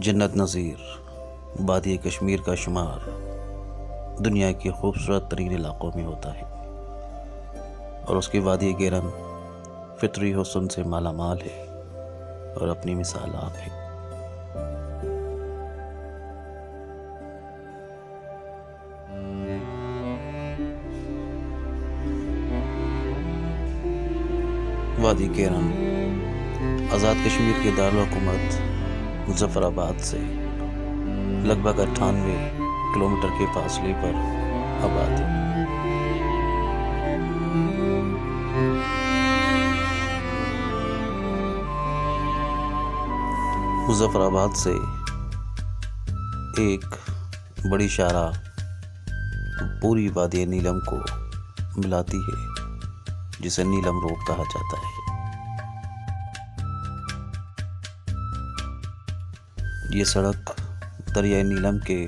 جنت نظیر وادی کشمیر کا شمار دنیا کے خوبصورت ترین علاقوں میں ہوتا ہے، اور اس کی وادی گیرن فطری حسن سے مالا مال ہے اور اپنی مثال آپ ہے۔ وادی کیرن آزاد کشمیر کے دارالحکومت مظفر آباد سے لگ بھگ 98 کلومیٹر کے فاصلے پر آباد ہے۔ مظفر آباد سے ایک بڑی شاہراہ پوری وادی نیلم کو ملاتی ہے، جسے نیلم روڈ کہا جاتا ہے۔ یہ سڑک دریائے نیلم کے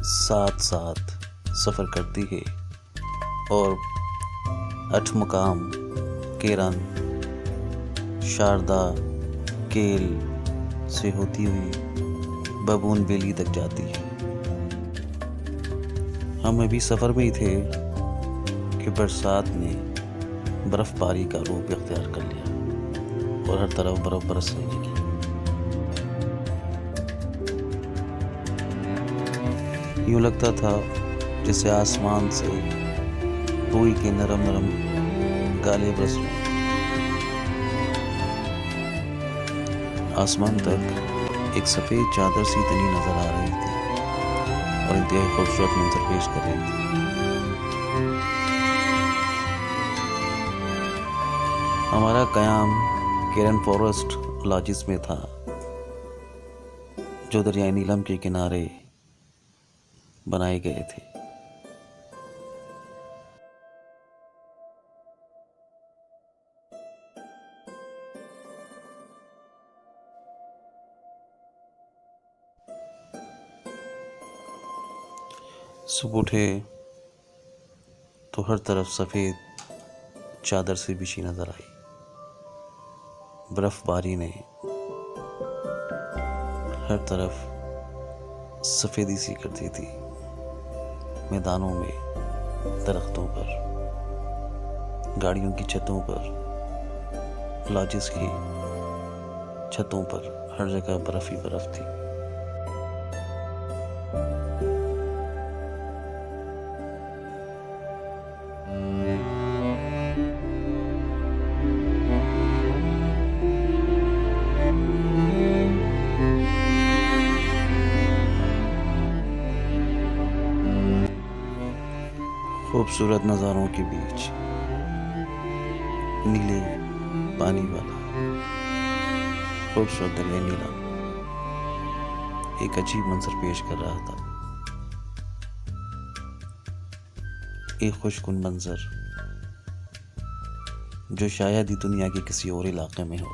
ساتھ ساتھ سفر کرتی ہے اور 8 مقام کیرن، شاردا، کیل سے ہوتی ہوئی ببون ویلی تک جاتی ہے۔ ہم ابھی سفر میں ہی تھے کہ برسات نے برف باری کا روپ اختیار کر لیا اور ہر طرف برف برسنے لگی۔ یوں لگتا تھا جیسے آسمان سے روئی کے نرم نرم گالے برس رہے ہیں۔ آسمان تک ایک سفید چادر سی تنی نظر آ رہی تھی اور انتہائی خوبصورت منظر پیش کر رہی تھی۔ ہمارا قیام کیرن فارسٹ لاجز میں تھا، جو دریائے نیلم کے کنارے بنائے گئے تھے۔ صبح اٹھے تو ہر طرف سفید چادر سے بچھی نظر آئی۔ برف باری نے ہر طرف سفیدی سی کر دی تھی۔ میدانوں میں، درختوں پر، گاڑیوں کی چھتوں پر، لاجز کی چھتوں پر، ہر جگہ برف ہی برف تھی۔ خوبصورت نظاروں کے بیچ نیلے پانی والا خوبصورت دریائے نیلم ایک عجیب منظر پیش کر رہا تھا۔ ایک خوشگوار منظر جو شاید ہی دنیا کے کسی اور علاقے میں ہو۔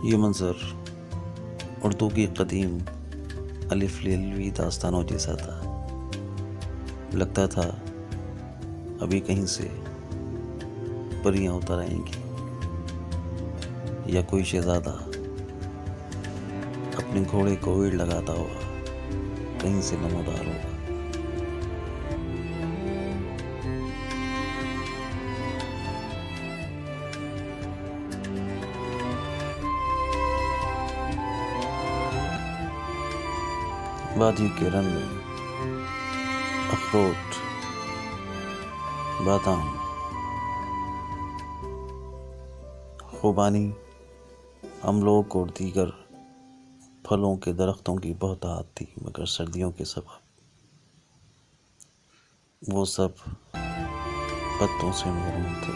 یہ منظر اردو کی قدیم الف لیلوی داستانوں جیسا تھا۔ لگتا تھا ابھی کہیں سے پریاں اتر آئیں گی یا کوئی شہزادہ اپنے گھوڑے کو ایڑ لگاتا ہوا کہیں سے نمودار ہوگا۔ وادی کیرن میں اخروٹ، بادام، خوبانی، املوک اور دیگر پھلوں کے درختوں کی بہتات تھی، مگر سردیوں کے سبب وہ سب پتوں سے محروم تھے۔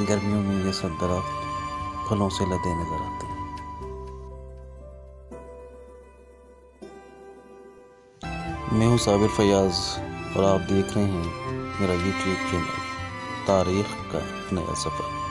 گرمیوں میں یہ سب درخت پھلوں سے لدے نظر آتے ہیں۔ میں ہوں صابر فیاض اور آپ دیکھ رہے ہیں میرا یوٹیوب چینل تاریخ کا نیا سفر۔